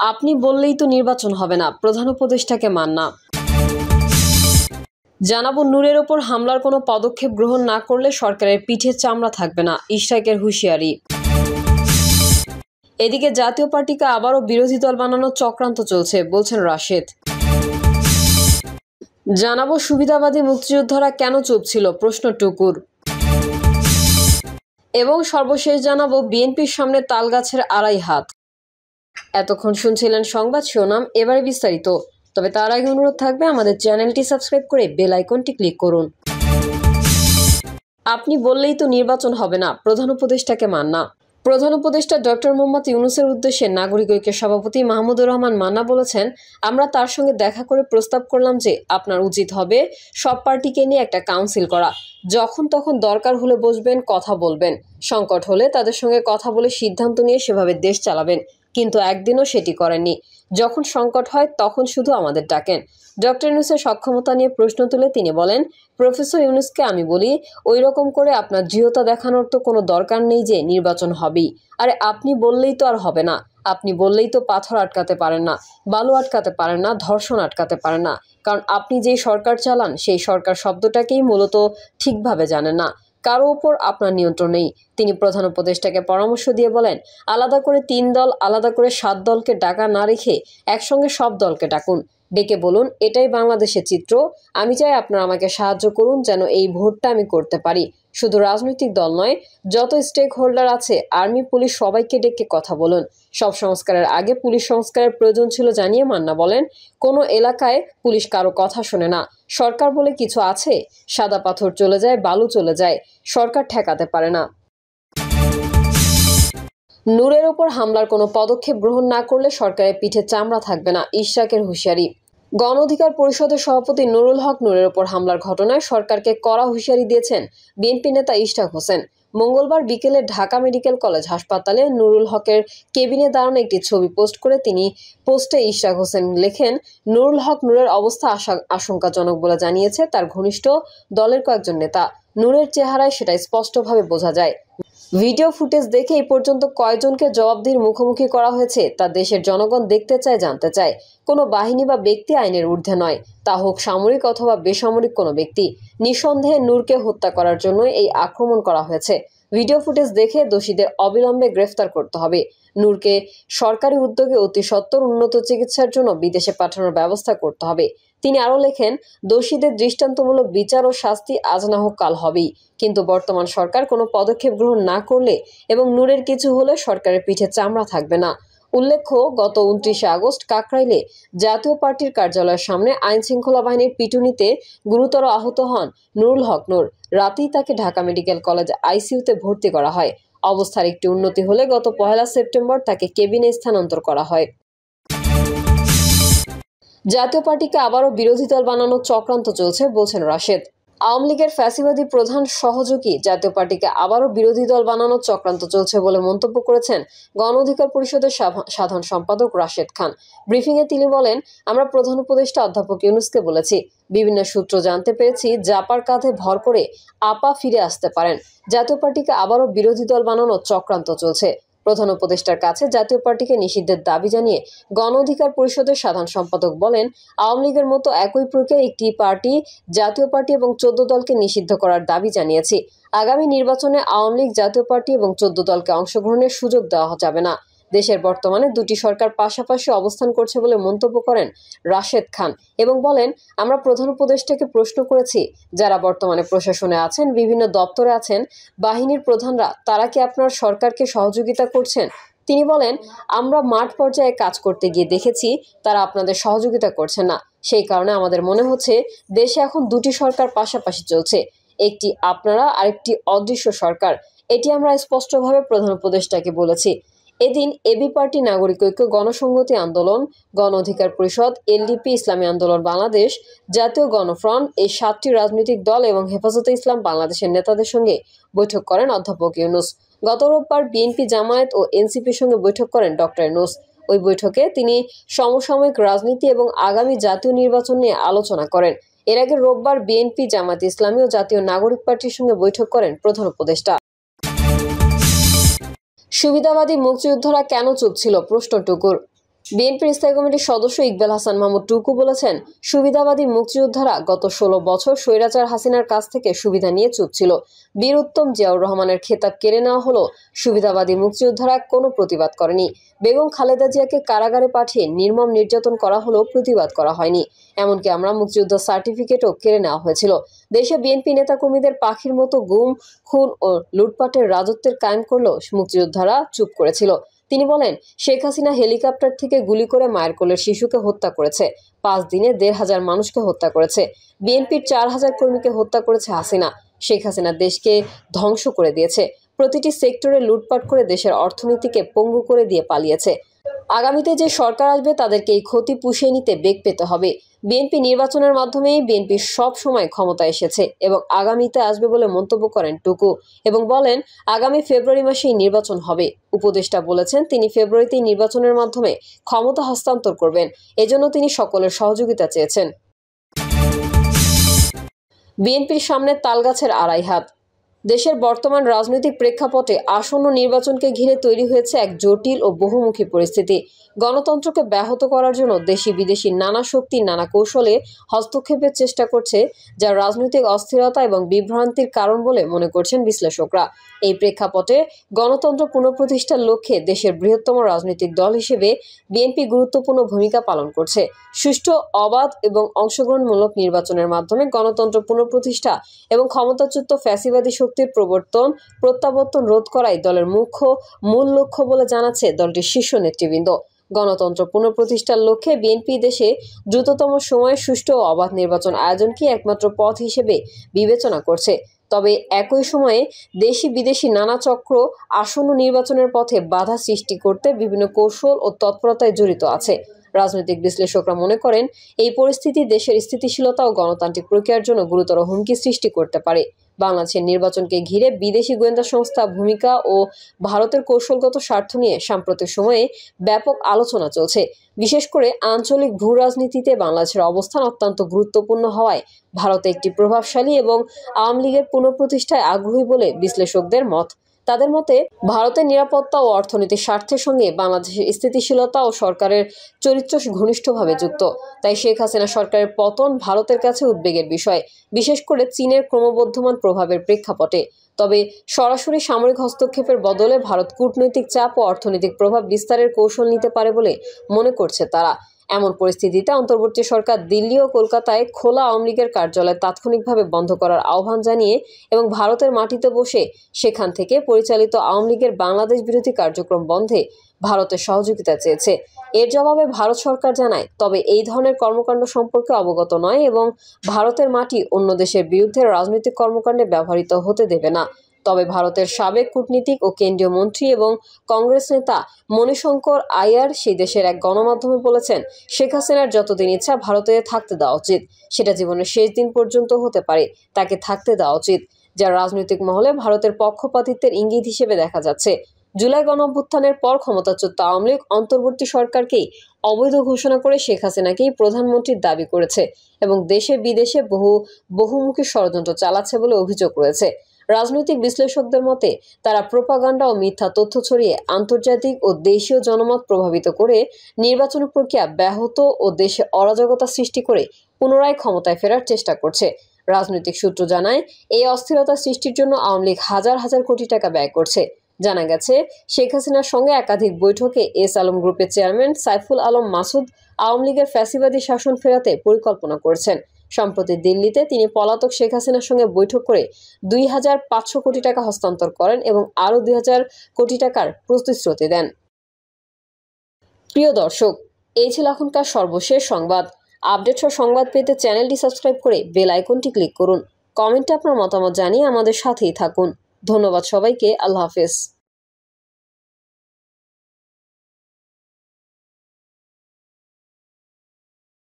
আপনি বললেই তো নির্বাচন হবে না, প্রধান উপদেষ্টাকে মাননা। জানাবো, নূরের ওপর হামলার কোনো পদক্ষেপ গ্রহণ না করলে সরকারের পিঠে চামড়া থাকবে না, ইশরাকের হুঁশিয়ারি। এদিকে জাতীয় পার্টিকে আবারও বিরোধী দল বানানোর চক্রান্ত চলছে, বলছেন রাশেদ। জানাবো, সুবিধাবাদী মুক্তিযোদ্ধারা কেন চুপ ছিল, প্রশ্ন টুকুর। এবং সর্বশেষ জানাবো, বিএনপির সামনে তালগাছের আড়াই হাত। এতক্ষণ শুনছিলেন সংবাদ শিরোনাম, এবারে বিস্তারিত। তবে তার আগে অনুরোধ থাকবে আমাদের চ্যানেলটি সাবস্ক্রাইব করে বেল আইকনটি ক্লিক করুন। আপনি বললেই তো নির্বাচন হবে না, প্রধান উপদেষ্টাকে মাননা। প্রধান উপদেষ্টা ডক্টর মোহাম্মদ ইউনূসের উদ্দেশ্যে নাগরিক ঐক্যের সভাপতি মাহমুদুর রহমান মান্না বলেছেন, আমরা তার সঙ্গে দেখা করে প্রস্তাব করলাম যে আপনার উচিত হবে সব পার্টিকে নিয়ে একটা কাউন্সিল করা। যখন তখন দরকার হলে বসবেন, কথা বলবেন, সংকট হলে তাদের সঙ্গে কথা বলে সিদ্ধান্ত নিয়ে সেভাবে দেশ চালাবেন। কিন্তু একদিনও সেটি করেননি। যখন সংকট হয় তখন শুধু আমাদের ডাকেন। ডক্টর ইউনূসের সক্ষমতা নিয়ে প্রশ্ন তুলে তিনি বলেন, প্রফেসর ইউনূসকে আমি বলি, ওই রকম করে আপনার দৃঢ়তা দেখানোর তো কোনো দরকার নেই যে নির্বাচন হবেই। আরে আপনি বললেই তো আর হবে না। আপনি বললেই তো পাথর আটকাতে পারেন না, বালু আটকাতে পারেন না, ধর্ষণ আটকাতে পারেন না। কারণ আপনি যেই সরকার চালান সেই সরকার শব্দটাকেই মূলত ঠিকভাবে জানেন না। কারো ওপর আপনার নিয়ন্ত্রণ নেই। তিনি প্রধান উপদেষ্টাকে পরামর্শ দিয়ে বলেন, আলাদা করে 3 দল, আলাদা করে 7 দলকে ডাকা না রেখে একসঙ্গে সব দলকে ডাকুন। ডেকে বলুন, এটাই বাংলাদেশের চিত্র। আমি চাই আপনারা আমাকে সাহায্য করুন যেন এই ভোটটা আমি করতে পারি। শুধু রাজনৈতিক দল নয়, যত স্টেক হোল্ডার আছে, আর্মি, পুলিশ, সবাইকে ডেকে কথা বলুন। সব সংস্কারের আগে পুলিশ সংস্কারের প্রয়োজন ছিল জানিয়ে মান্না বলেন, কোনো এলাকায় পুলিশ কারো কথা শোনে না। সরকার বলে কিছু আছে? সাদা পাথর চলে যায়, বালু চলে যায়, সরকার ঠেকাতে পারে না। নূরের ওপর হামলার কোনো পদক্ষেপ গ্রহণ না করলে সরকারের পিঠে চামড়া থাকবে না, ইশরাকের হুঁশিয়ারি। গণ অধিকার পরিষদের সভাপতি নুরুল হক নূরের ওপর হামলার ঘটনায় সরকারকে কড়া হুঁশিয়ারি দিয়েছেন বিএনপি নেতা ইশরাক হোসেন। মঙ্গলবার বিকেলে ঢাকা মেডিকেল কলেজ হাসপাতালে নুরুল হকের কেবিনে দাঁড়ানো একটি ছবি পোস্ট করে তিনি পোস্টে ইশরাক হোসেন লেখেন, নুরুল হক নূরের অবস্থা আশঙ্কাজনক বলে জানিয়েছে তার ঘনিষ্ঠ দলের কয়েকজন নেতা। নূরের চেহারায় সেটা স্পষ্টভাবে বোঝা যায়। ভিডিও ফুটেজ দেখে এই পর্যন্ত কয়জনকে জবাবদিহির মুখোমুখি করা হয়েছে তা দেশের জনগণ দেখতে চায়, জানতে চায়। কোনো বাহিনী বা ব্যক্তি আইনের ঊর্ধ্বে নয়, তা হোক সামরিক অথবা বেসামরিক কোনো ব্যক্তি। নিঃসন্দেহে নূরকে হত্যা করার জন্য এই আক্রমণ করা হয়েছে। ভিডিও ফুটেজ দেখে দোষীদের অবিলম্বে গ্রেফতার করতে হবে। নূরকে সরকারি উদ্যোগে অতি সত্বর উন্নত চিকিৎসার জন্য বিদেশে পাঠানোর ব্যবস্থা করতে হবে। তিনি আরও লেখেন, দোষীদের দৃষ্টান্তমূলক বিচার ও শাস্তি আজ না হোক কাল হবেই। কিন্তু বর্তমান সরকার কোনো পদক্ষেপ গ্রহণ না করলে এবং নূরের কিছু হলে সরকারের পিঠে চামড়া থাকবে না। উল্লেখ্য, গত 29 আগস্ট কাকরাইলে জাতীয় পার্টির কার্যালয়ের সামনে আইনশৃঙ্খলা বাহিনীর পিটুনিতে গুরুতর আহত হন নুরুল হক নূর। রাতেই তাকে ঢাকা মেডিকেল কলেজ আইসিইউতে ভর্তি করা হয়। অবস্থার একটি উন্নতি হলে গত 1 সেপ্টেম্বর তাকে কেবিনে স্থানান্তর করা হয়। জাতীয় পার্টিকে আবারও বিরোধী দল বানানোর চক্রান্ত চলছে, বলছেন রাশেদ। আওয়ামী লীগের ফ্যাসিবাদী প্রধান সহযোগী জাতীয় পার্টিকে আবারও বিরোধী দল বানানোর চক্রান্ত চলছে বলে মন্তব্য করেছেন গণ অধিকার পরিষদের সাধারণ সম্পাদক রাশেদ খান। ব্রিফিংয়ে তিনি বলেন, আমরা প্রধান উপদেষ্টা অধ্যাপক ইউনূসকে বলেছি, বিভিন্ন সূত্র জানতে পেরেছি জাপার কাঁধে ভর করে আপা ফিরে আসতে পারেন। জাতীয় পার্টিকে আবারও বিরোধী দল বানানোর চক্রান্ত চলছে। প্রধান উপদেষ্টার কাছে জাতীয় পার্টিকে নিষিদ্ধের দাবি জানিয়ে গণ অধিকার পরিষদের সাধারণ সম্পাদক বলেন, আওয়ামী লীগের মতো একই প্রক্রিয়ায় একটি পার্টি, জাতীয় পার্টি এবং 14 দলকে নিষিদ্ধ করার দাবি জানিয়েছি। আগামী নির্বাচনে আওয়ামী লীগ, জাতীয় পার্টি এবং 14 দলকে অংশগ্রহণের সুযোগ দেওয়া যাবে না। দেশের বর্তমানে দুটি সরকার পাশাপাশি অবস্থান করছে বলে মন্তব্য করেন রাশেদ খান এবং বলেন, আমরা প্রধান উপদেষ্টাকে প্রশ্ন করেছি, যারা বর্তমানে প্রশাসনে আছেন, বিভিন্ন দপ্তরে আছেন, বাহিনীর প্রধানরা, তারা কি আপনার সরকারকে সহযোগিতা করছেন? তিনি বলেন, আমরা মাঠ পর্যায়ে কাজ করতে গিয়ে দেখেছি তারা আপনাদের সহযোগিতা করছে না। সেই কারণে আমাদের মনে হচ্ছে দেশে এখন দুটি সরকার পাশাপাশি চলছে, একটি আপনারা, আরেকটি অদৃশ্য সরকার। এটি আমরা স্পষ্টভাবে প্রধান উপদেষ্টাকে বলেছি। এদিন এবি পার্টি, নাগরিক ঐক্য, গণসংহতি আন্দোলন, গণ অধিকার পরিষদ, এলডিপি, ইসলামী আন্দোলন বাংলাদেশ, জাতীয় গণফ্রন্ট, এই 7টি রাজনৈতিক দল এবং হেফাজতে ইসলাম বাংলাদেশের নেতাদের সঙ্গে বৈঠক করেন অধ্যাপক ইউনূস। গত রোববার বিএনপি, জামায়াত ও এনসিপির সঙ্গে বৈঠক করেন ডক্টর ইউনূস। ওই বৈঠকে তিনি সমসাময়িক রাজনীতি এবং আগামী জাতীয় নির্বাচন নিয়ে আলোচনা করেন। এর আগে রোববার বিএনপি, জামায়াত ইসলামী ও জাতীয় নাগরিক পার্টির সঙ্গে বৈঠক করেন প্রধান উপদেষ্টা। সুবিধাবাদী মুক্তিযোদ্ধারা কেন চুপ ছিল, প্রশ্ন টুকুর। বিএনপির স্থায়ী কমিটির সদস্য ইকবাল হাসান মাহমুদ টুকু বলেছেন, সুবিধাবাদী মুক্তিযোদ্ধারা গত 16 বছর স্বৈরাচার হাসিনার কাছ থেকে সুবিধা নিয়ে চুপ ছিল। বীর উত্তম জিয়াউর রহমানের খেতাব কেড়ে নেওয়া হলো, সুবিধাবাদী মুক্তিযোদ্ধারা কোনো প্রতিবাদ করেনি। বেগম খালেদা জিয়াকে কারাগারে পাঠিয়ে নির্মম নির্যাতন করা হলেও প্রতিবাদ করা হয়নি। এমনকি আমরা মুক্তিযুদ্ধ সার্টিফিকেটও কেড়ে নেওয়া হয়েছিল। দেশে বিএনপি নেতাকর্মীদের পাখির মতো গুম, খুন ও লুটপাটের রাজত্বের কায়েম করলেও মুক্তিযোদ্ধারা চুপ করেছিল। তিনি বলেন, শেখ হাসিনা হেলিকপ্টার থেকে গুলি করে মায়ের কোলের শিশুকে হত্যা করেছে। 5 দিনে 1,500 মানুষকে হত্যা করেছে। বিএনপির 4,000 কর্মীকে হত্যা করেছে হাসিনা। শেখ হাসিনা দেশকে ধ্বংস করে দিয়েছে। প্রতিটি সেক্টরে লুটপাট করে দেশের অর্থনীতিকে পঙ্গু করে দিয়ে পালিয়েছে। আগামীতে যে সরকার আসবে তাদেরকে এই ক্ষতি পুষিয়ে নিতে বেগ পেতে হবে। বিএনপি নির্বাচনের মাধ্যমেই বিএনপি সব সময় ক্ষমতায় এসেছে এবং আগামীতে আসবে বলে মন্তব্য করেন টুকু এবং বলেন, আগামী ফেব্রুয়ারি মাসেই নির্বাচন হবে। উপদেষ্টা বলেছেন, তিনি ফেব্রুয়ারিতেই নির্বাচনের মাধ্যমে ক্ষমতা হস্তান্তর করবেন। এজন্য তিনি সকলের সহযোগিতা চেয়েছেন। বিএনপির সামনে তালগাছের আড়াই হাত। দেশের বর্তমান রাজনৈতিক প্রেক্ষাপটে আসন্ন নির্বাচনকে ঘিরে তৈরি হয়েছে এক জটিল ও বহুমুখী পরিস্থিতি। গণতন্ত্রকে ব্যাহত করার জন্য দেশি বিদেশি নানা শক্তি নানা কৌশলে হস্তক্ষেপের চেষ্টা করছে, যা রাজনৈতিক অস্থিরতা এবং বিভ্রান্তির কারণ বলে মনে করছেন বিশ্লেষকরা। এই প্রেক্ষাপটে গণতন্ত্র পুনঃপ্রতিষ্ঠার লক্ষ্যে দেশের বৃহত্তম রাজনৈতিক দল হিসেবে বিএনপি গুরুত্বপূর্ণ ভূমিকা পালন করছে। সুষ্ঠু, অবাধ এবং অংশগ্রহণমূলক নির্বাচনের মাধ্যমে গণতন্ত্র পুনঃপ্রতিষ্ঠা এবং ক্ষমতাচ্যুত ফ্যাসিবাদী শক্তির প্রত্যাবর্তন রোধ করাই দলের মূল লক্ষ্য বলে জানাচ্ছে দলটির শীর্ষ নেতৃবৃন্দ। গণতন্ত্র পুনঃপ্রতিষ্ঠার লক্ষ্যে বিএনপি দেশে দ্রুততম সময়ে সুষ্ঠু ও অবাধ নির্বাচন আয়োজনকে একমাত্র পথ হিসেবে বিবেচনা করছে। তবে একই সময়ে দেশি বিদেশি নানা চক্র আসন্ন নির্বাচনের পথে বাধা সৃষ্টি করতে বিভিন্ন কৌশল ও তৎপরতায় জড়িত আছে। রাজনৈতিক বিশ্লেষকরা মনে করেন, এই পরিস্থিতি দেশের স্থিতিশীলতা ও গণতান্ত্রিক প্রক্রিয়ার জন্য গুরুতর হুমকি সৃষ্টি করতে পারে। বাংলাদেশের নির্বাচনকে ঘিরে বিদেশি গোয়েন্দা সংস্থা ভূমিকা ও ভারতের কৌশলগত স্বার্থ নিয়ে সাম্প্রতিক সময়ে ব্যাপক আলোচনা চলছে। বিশেষ করে আঞ্চলিক ভূ রাজনীতিতে বাংলাদেশের অবস্থান অত্যন্ত গুরুত্বপূর্ণ হওয়ায় ভারতে একটি প্রভাবশালী এবং আওয়ামী লীগের পুনঃপ্রতিষ্ঠায় আগ্রহী বলে বিশ্লেষকদের মত। তাদের মতে, ভারতের নিরাপত্তা ও অর্থনৈতিক স্বার্থের সঙ্গে বাংলাদেশের স্থিতিশীলতা ও সরকারের চরিত্র ঘনিষ্ঠভাবে যুক্ত। তাই শেখ হাসিনা সরকারের পতন ভারতের কাছে উদ্বেগের বিষয়, বিশেষ করে চীনের ক্রমবর্ধমান প্রভাবের প্রেক্ষাপটে। তবে সরাসরি সামরিক হস্তক্ষেপের বদলে ভারত কূটনৈতিক চাপ ও অর্থনৈতিক প্রভাব বিস্তারের কৌশল নিতে পারে বলে মনে করছে তারা। এমন পরিস্থিতিতে অন্তর্বর্তী সরকার দিল্লি ও কলকাতায় খোলা আওয়ামী লীগের কার্যালয় তাৎক্ষণিকভাবে বন্ধ করার আহ্বান জানিয়ে এবং ভারতের মাটিতে বসে সেখান থেকে পরিচালিত আওয়ামী লীগের বাংলাদেশ বিরোধী কার্যক্রম বন্ধে ভারতের সহযোগিতা চেয়েছে। এর জবাবে ভারত সরকার জানায়, তবে এই ধরনের কর্মকাণ্ড সম্পর্কে অবগত নয় এবং ভারতের মাটি অন্য দেশের বিরুদ্ধে রাজনৈতিক কর্মকাণ্ডে ব্যবহৃত হতে দেবে না। তবে ভারতের সাবেক কূটনীতিক ও কেন্দ্রীয় মন্ত্রী এবং কংগ্রেস নেতা মণিশঙ্কর আইয়ার সেই দেশের এক গণমাধ্যমে বলেছেন, শেখ হাসিনার যতদিন ইচ্ছা ভারতে থাকতে দেওয়া উচিত। সেটা জীবনের শেষ দিন পর্যন্ত হতে পারে। তাকে থাকতে দেওয়া উচিত, যা রাজনৈতিক মহলে ভারতের পক্ষপাতিত্বের ইঙ্গিত হিসেবে দেখা যাচ্ছে। জুলাই গণঅভ্যুত্থানের পর ক্ষমতাচ্যুত আওয়ামী লীগ অন্তর্বর্তী সরকারকেই অবৈধ ঘোষণা করে শেখ হাসিনাকেই প্রধানমন্ত্রীর দাবি করেছে এবং দেশে বিদেশে বহুমুখী ষড়যন্ত্র চালাচ্ছে বলে অভিযোগ রয়েছে। রাজনৈতিক বিশ্লেষকদের মতে, তারা প্রোপাগান্ডা ও মিথ্যা তথ্য ছড়িয়ে আন্তর্জাতিক ও দেশীয় জনমত প্রভাবিত করে নির্বাচন প্রক্রিয়া ব্যাহত ও দেশে অরাজকতা সৃষ্টি করে পুনরায় ক্ষমতায় ফেরার চেষ্টা করছে। রাজনৈতিক সূত্র জানায়, এই অস্থিরতা সৃষ্টির জন্য আওয়ামী লীগ হাজার হাজার কোটি টাকা ব্যয় করছে। জানা গেছে, শেখ হাসিনার সঙ্গে একাধিক বৈঠকে এস আলম গ্রুপের চেয়ারম্যান সাইফুল আলম মাসুদ আওয়ামী লীগের ফ্যাসিবাদী শাসন ফেরাতে পরিকল্পনা করছেন। সম্প্রতি দিল্লিতে তিনি পলাতক শেখ হাসিনার সঙ্গে বৈঠক করে 2,500 কোটি টাকা হস্তান্তর করেন এবং আরও 2,000 কোটি টাকার প্রতিশ্রুতি দেন। প্রিয় দর্শক, এই ছিল এখনকার সর্বশেষ সংবাদ। আপডেট সহ সংবাদ পেতে চ্যানেলটি সাবস্ক্রাইব করে বেল আইকনটি ক্লিক করুন। কমেন্টে আপনার মতামত জানিয়ে আমাদের সাথেই থাকুন। ধন্যবাদ সবাইকে। আল্লাহ হাফেজ।